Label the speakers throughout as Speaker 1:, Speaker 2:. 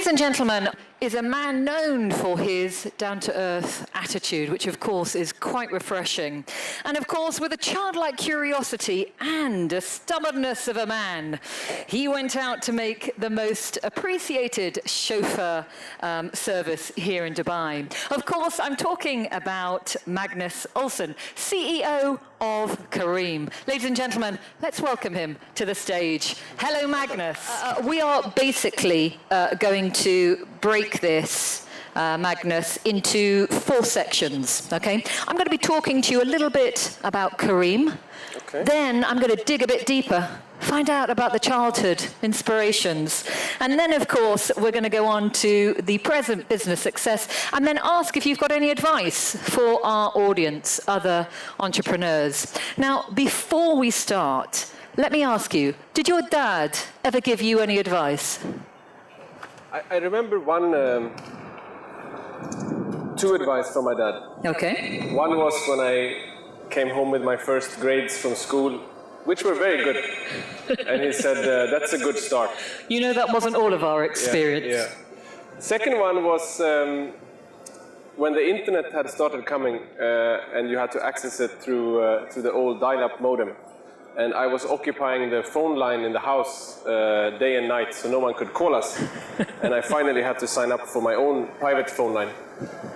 Speaker 1: Ladies and gentlemen, is a man known for his down-to-earth attitude, which of course is quite refreshing. And of course, with a childlike curiosity and a stubbornness of a man, he went out to make the most appreciated chauffeur service here in Dubai. Of course, I'm talking about Magnus Olsson, CEO of Careem. Ladies and gentlemen, let's welcome him to the stage. Hello, Magnus. We are basically going to break this, Magnus, into 4 sections, okay? I'm going to be talking to you a little bit about Careem. Okay. Then I'm going to dig a bit deeper, find out about the childhood inspirations. And then, of course, we're going to go on to the present business success and then ask if you've got any advice for our audience, other entrepreneurs. Now, before we start, let me ask you, did your dad ever give you any advice?
Speaker 2: I remember two advice from my dad.
Speaker 1: Okay.
Speaker 2: One was when I came home with my first grades from school, which were very good. And he said, that's a good start.
Speaker 1: You know, that wasn't all of our experience.
Speaker 2: Yeah. Second one was when the internet had started coming and you had to access it through the old dial-up modem. And I was occupying the phone line in the house day and night, so no one could call us. And I finally had to sign up for my own private phone line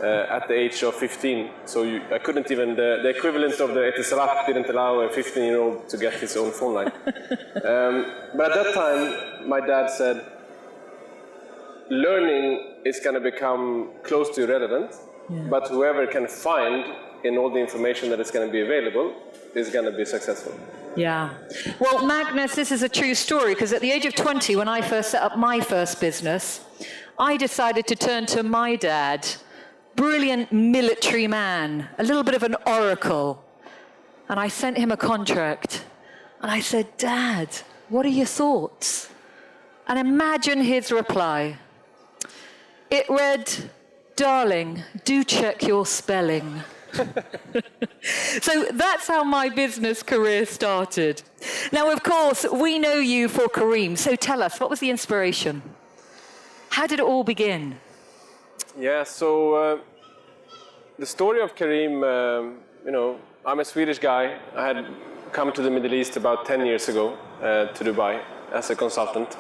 Speaker 2: at the age of 15. So I couldn't even, the equivalent of the Etisalat didn't allow a 15-year-old to get his own phone line. But at that time, my dad said, learning is going to become close to irrelevant, but whoever can find in all the information that is going to be available is going to be successful.
Speaker 1: Yeah. Well, Magnus, this is a true story, because at the age of 20, when I first set up my first business, I decided to turn to my dad, brilliant military man, a little bit of an oracle. And I sent him a contract. And I said, Dad, what are your thoughts? And imagine his reply. It read, darling, do check your spelling. So that's how my business career started. Now, of course, we know you for Careem. So tell us, what was the inspiration? How did it all begin?
Speaker 2: Yeah, so the story of Careem, you know, I'm a Swedish guy. I had come to the Middle East about 10 years ago to Dubai as a consultant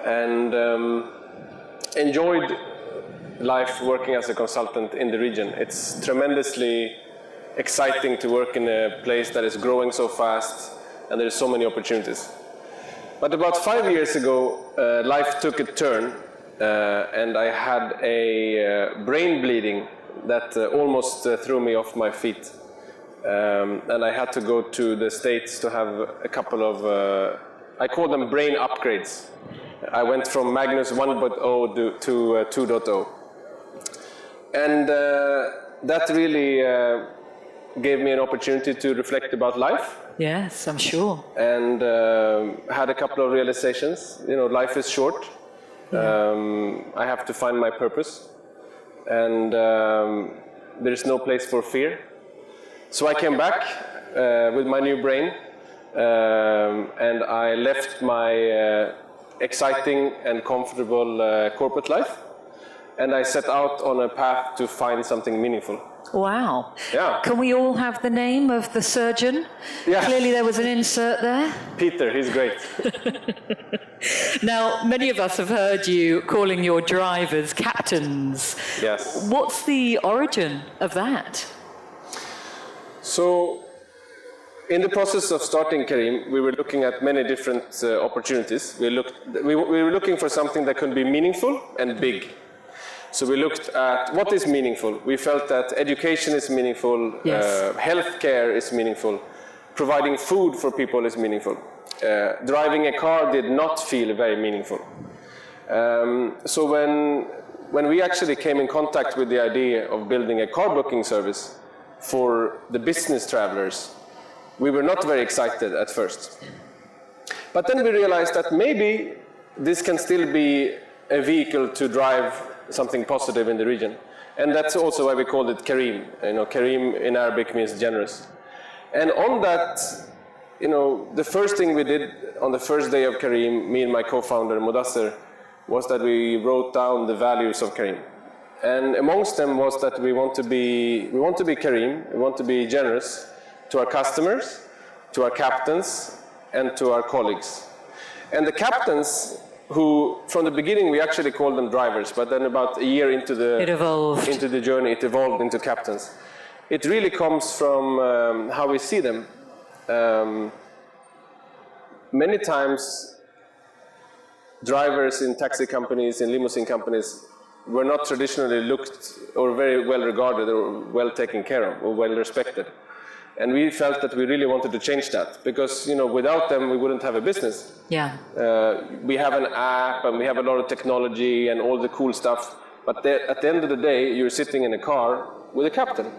Speaker 2: and enjoyed life working as a consultant in the region. It's tremendously exciting to work in a place that is growing so fast and there's so many opportunities. But about 5 years ago, life took a turn and I had a brain bleeding that almost threw me off my feet. And I had to go to the States to have a couple of, I call them brain upgrades. I went from Magnus 1.0 to 2.0. And that really gave me an opportunity to reflect about life.
Speaker 1: Yes, I'm sure.
Speaker 2: And had a couple of realizations. You know, life is short. I have to find my purpose. And there is no place for fear. So I came back with my new brain. And I left my exciting and comfortable corporate life. And I set out on a path to find something meaningful.
Speaker 1: Wow.
Speaker 2: Yeah.
Speaker 1: Can we all have the name of the surgeon?
Speaker 2: Yeah.
Speaker 1: Clearly there was an insert there.
Speaker 2: Peter, he's great.
Speaker 1: Now, many of us have heard you calling your drivers captains.
Speaker 2: Yes.
Speaker 1: What's the origin of that?
Speaker 2: So, in the process of starting Careem, we were looking at many different opportunities. We were looking for something that could be meaningful and big. So we looked at what is meaningful. We felt that education is meaningful, healthcare is meaningful, providing food for people is meaningful. Driving a car did not feel very meaningful. So when we actually came in contact with the idea of building a car booking service for the business travelers, we were not very excited at first. But then we realized that maybe this can still be a vehicle to drive something positive in the region. And that's also why we called it Careem. You know, Careem in Arabic means generous. And on that, you know, the first thing we did on the first day of Careem, me and my co-founder Mudassir, was that we wrote down the values of Careem. And amongst them was that we want to be Careem, we want to be generous to our customers, to our captains, and to our colleagues. And the captains, who from the beginning we actually called them drivers, but then about a year into the journey, it evolved into captains. It really comes from how we see them. Many times, drivers in taxi companies, in limousine companies, were not traditionally looked or very well regarded or well taken care of or well respected. And we felt that we really wanted to change that because, without them, we wouldn't have a business.
Speaker 1: Yeah.
Speaker 2: We have an app and we have a lot of technology and all the cool stuff. But at the end of the day, you're sitting in a car with a captain.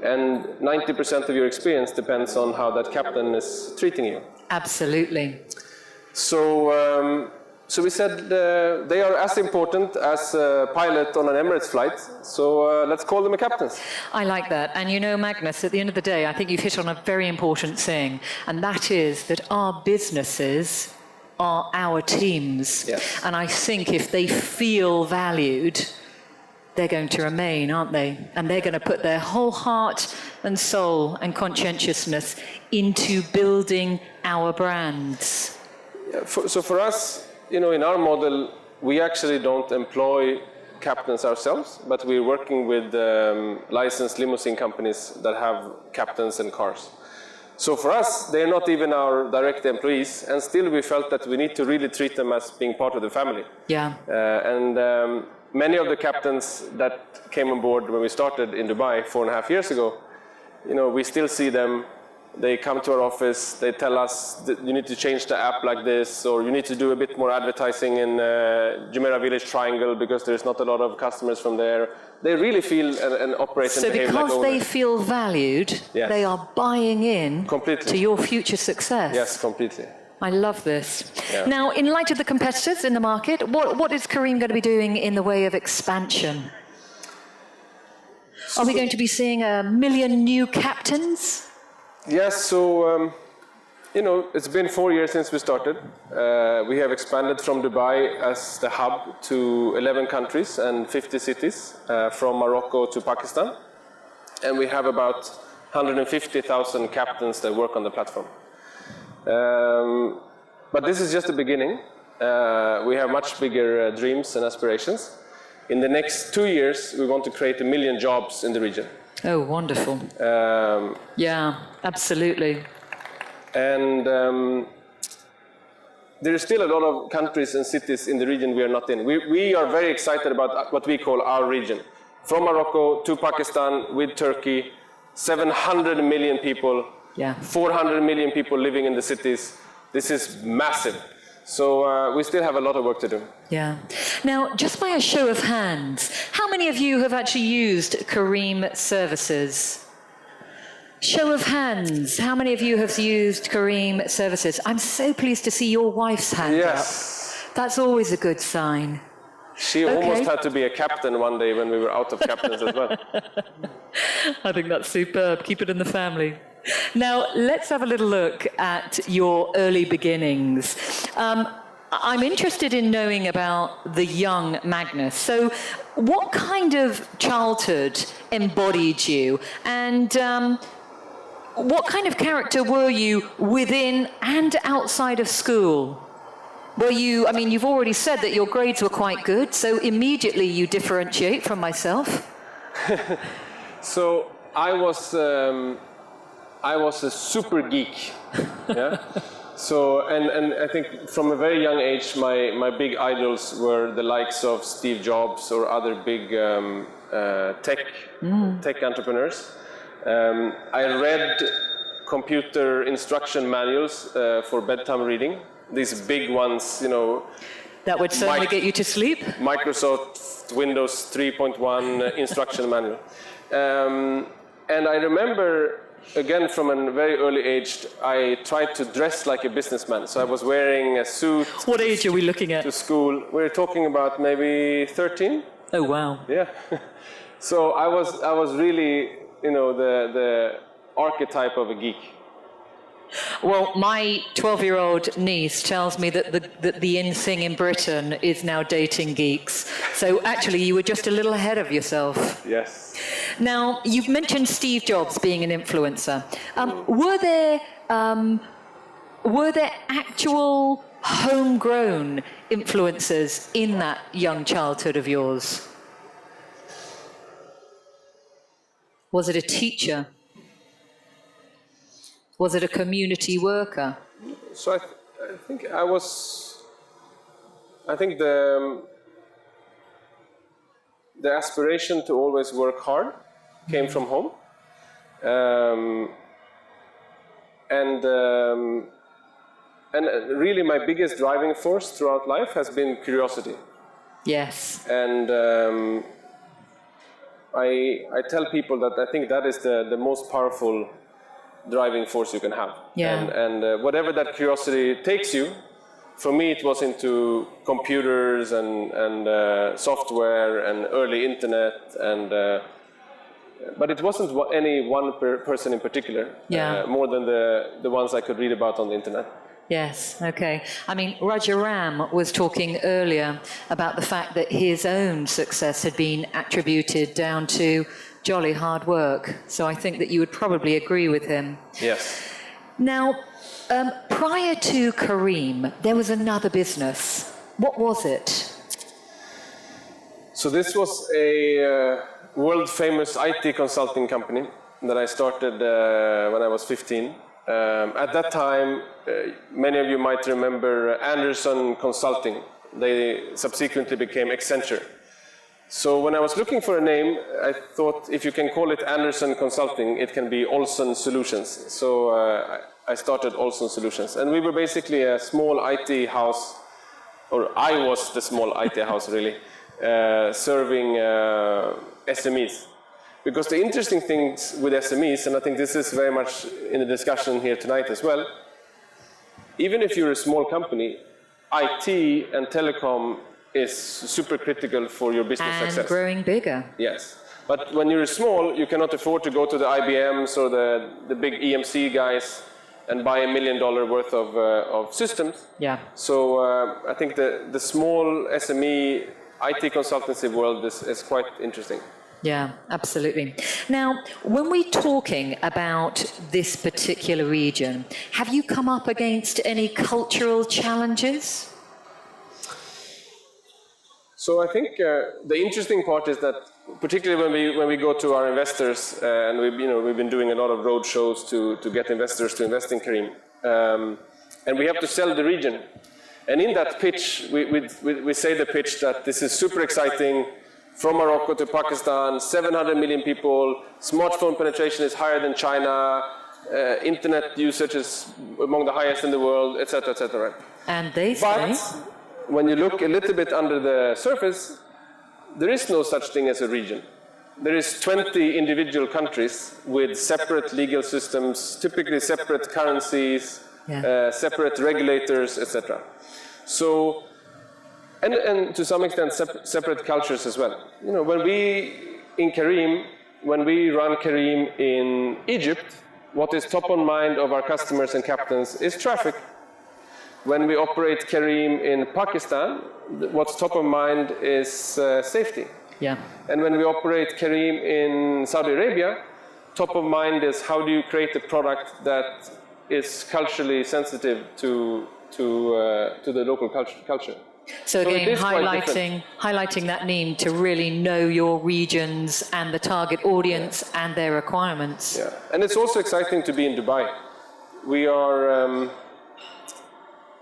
Speaker 2: And 90% of your experience depends on how that captain is treating you.
Speaker 1: Absolutely.
Speaker 2: So we said they are as important as a pilot on an Emirates flight, so let's call them a captains.
Speaker 1: I like that. And Magnus, at the end of the day, I think you've hit on a very important thing, and that is that our businesses are our teams.
Speaker 2: Yes.
Speaker 1: And I think if they feel valued, they're going to remain, aren't they? And they're going to put their whole heart and soul and conscientiousness into building our brands.
Speaker 2: Yeah, so for us, in our model, we actually don't employ captains ourselves, but we're working with licensed limousine companies that have captains and cars. So for us, they're not even our direct employees, and still we felt that we need to really treat them as being part of the family.
Speaker 1: Yeah.
Speaker 2: And many of the captains that came on board when we started in Dubai 4.5 years ago, we still see them. They come to our office, they tell us that you need to change the app like this, or you need to do a bit more advertising in Jumeirah Village Triangle because there's not a lot of customers from there. They really feel and operate and behave like owners.
Speaker 1: So because they feel valued,
Speaker 2: yes,
Speaker 1: they are buying in
Speaker 2: completely
Speaker 1: to your future success.
Speaker 2: Yes, completely.
Speaker 1: I love this.
Speaker 2: Yeah.
Speaker 1: Now, in light of the competitors in the market, what is Careem going to be doing in the way of expansion? Are we going to be seeing 1 million new captains?
Speaker 2: Yes, so, it's been 4 years since we started. We have expanded from Dubai as the hub to 11 countries and 50 cities, from Morocco to Pakistan. And we have about 150,000 captains that work on the platform. But this is just the beginning. We have much bigger dreams and aspirations. In the next 2 years, we want to create 1 million jobs in the region.
Speaker 1: Oh, wonderful. Yeah, absolutely.
Speaker 2: And there is still a lot of countries and cities in the region we are not in. We are very excited about what we call our region. From Morocco to Pakistan with Turkey, 700 million people, 400 million people living in the cities. This is massive. So we still have a lot of work to do.
Speaker 1: Yeah. Now, just by a show of hands, how many of you have actually used Careem services? Show of hands, how many of you have used Careem services? I'm so pleased to see your wife's hand up. That's always a good sign.
Speaker 2: She almost had to be a captain one day when we were out of captains as well.
Speaker 1: I think that's superb. Keep it in the family. Now, let's have a little look at your early beginnings. I'm interested in knowing about the young Magnus. So what kind of childhood embodied you? And what kind of character were you within and outside of school? Were you, you've already said that your grades were quite good, so immediately you differentiate from myself.
Speaker 2: So I was a super geek. Yeah. So and I think from a very young age, my big idols were the likes of Steve Jobs or other big tech entrepreneurs. I read computer instruction manuals for bedtime reading. These big ones,
Speaker 1: That would certainly get you to sleep.
Speaker 2: Microsoft Windows 3.1 instruction manual. And I remember, again, from a very early age, I tried to dress like a businessman. So I was wearing a suit.
Speaker 1: What age are we looking at?
Speaker 2: To school. We're talking about maybe 13.
Speaker 1: Oh, wow.
Speaker 2: Yeah. So I was really, the archetype of a geek.
Speaker 1: Well, my 12-year-old niece tells me that the in thing in Britain is now dating geeks. So actually, you were just a little ahead of yourself.
Speaker 2: Yes.
Speaker 1: Now, you've mentioned Steve Jobs being an influencer. Were there actual homegrown influencers in that young childhood of yours? Was it a teacher? Was it a community worker?
Speaker 2: So I think the aspiration to always work hard came from home. And really my biggest driving force throughout life has been curiosity.
Speaker 1: Yes.
Speaker 2: And I tell people that I think that is the most powerful driving force you can have.
Speaker 1: Yeah.
Speaker 2: And whatever that curiosity takes you, for me it was into computers and software and early internet, and but it wasn't any one person in particular, more than the ones I could read about on the internet.
Speaker 1: Yes, okay. I mean, Rajaram was talking earlier about the fact that his own success had been attributed down to jolly hard work. So I think that you would probably agree with him.
Speaker 2: Yes.
Speaker 1: Now, prior to Kareem, there was another business. What was it?
Speaker 2: So this was a world-famous IT consulting company that I started when I was 15. At that time, many of you might remember Anderson Consulting. They subsequently became Accenture. So when I was looking for a name, I thought if you can call it Anderson Consulting, it can be Olsson Solutions. So I started Olsson Solutions. And we were basically a small IT house, or I was the small IT house really, serving SMEs. Because the interesting things with SMEs, and I think this is very much in the discussion here tonight as well, even if you're a small company, IT and telecom is super critical for your business success.
Speaker 1: And growing bigger.
Speaker 2: Yes. But when you're small, you cannot afford to go to the IBMs or the big EMC guys and buy $1 million worth of systems.
Speaker 1: Yeah.
Speaker 2: So I think the small SME IT consultancy world is quite interesting.
Speaker 1: Yeah, absolutely. Now, when we're talking about this particular region, have you come up against any cultural challenges?
Speaker 2: So I think the interesting part is that, particularly when we go to our investors, and we've been doing a lot of road shows to get investors to invest in Kareem, and we have to sell the region. And in that pitch, we say the pitch that this is super exciting. From Morocco to Pakistan, 700 million people, smartphone penetration is higher than China, internet usage is among the highest in the world, etc., etc.
Speaker 1: And they say...
Speaker 2: But when you look a little bit under the surface, there is no such thing as a region. There is 20 individual countries with separate legal systems, typically separate currencies, separate regulators, etc. So, and to some extent separate cultures as well. You know, when we run Kareem in Egypt, what is top on mind of our customers and captains is traffic. When we operate Kareem in Pakistan, what's top of mind is safety.
Speaker 1: Yeah.
Speaker 2: And when we operate Kareem in Saudi Arabia, top of mind is how do you create a product that is culturally sensitive to the local culture.
Speaker 1: So again, highlighting that need to really know your regions and the target audience and their requirements.
Speaker 2: Yeah, and it's also exciting to be in Dubai. We are,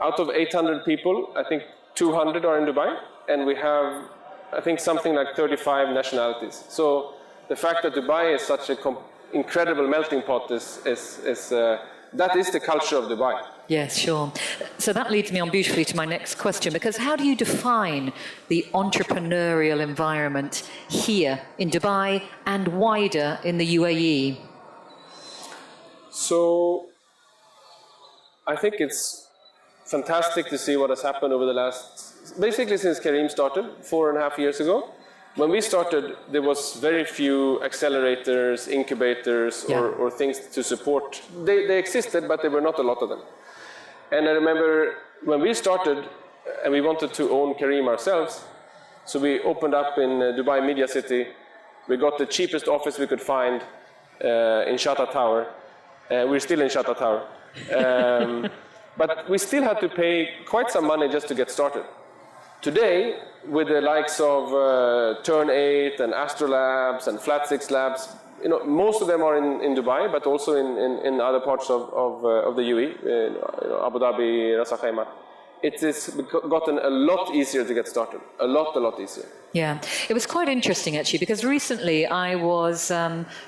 Speaker 2: out of 800 people, I think 200 are in Dubai, and we have, I think, something like 35 nationalities. So the fact that Dubai is such an incredible melting pot that is the culture of Dubai.
Speaker 1: Yes, sure. So that leads me on beautifully to my next question, because how do you define the entrepreneurial environment here in Dubai and wider in the UAE?
Speaker 2: So I think it's fantastic to see what has happened over the last, basically since Kareem started 4.5 years ago. when we started, there was very few accelerators, incubators, or things to support. They existed, but there were not a lot of them. And I remember when we started, and we wanted to own Careem ourselves, so we opened up in Dubai Media City. We got the cheapest office we could find in Shatta Tower. We're still in Shatta Tower. But we still had to pay quite some money just to get started. Today, with the likes of Turn 8 and Astrolabs and Flat 6 Labs, you know, most of them are in Dubai, but also in other parts of the UAE, Abu Dhabi, Ras Al Khaimah. It has gotten a lot easier to get started, a lot easier.
Speaker 1: Yeah, it was quite interesting actually, because recently I was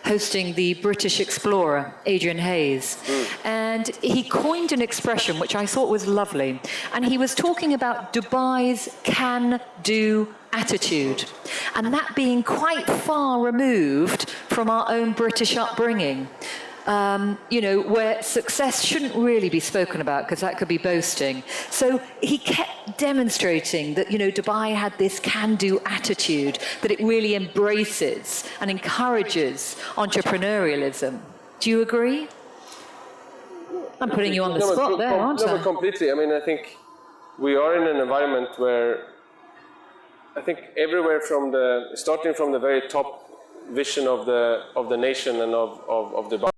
Speaker 1: hosting the British explorer, Adrian Hayes, and he coined an expression which I thought was lovely, and he was talking about Dubai's can-do attitude, and that being quite far removed from our own British upbringing. You know, where success shouldn't really be spoken about because that could be boasting. So he kept demonstrating that, you know, Dubai had this can-do attitude, that it really embraces and encourages entrepreneurialism. Do you agree? I'm putting you on the spot there, aren't I?
Speaker 2: No, completely. I mean, I think we are in an environment where I think everywhere starting from the very top vision of the nation and of Dubai,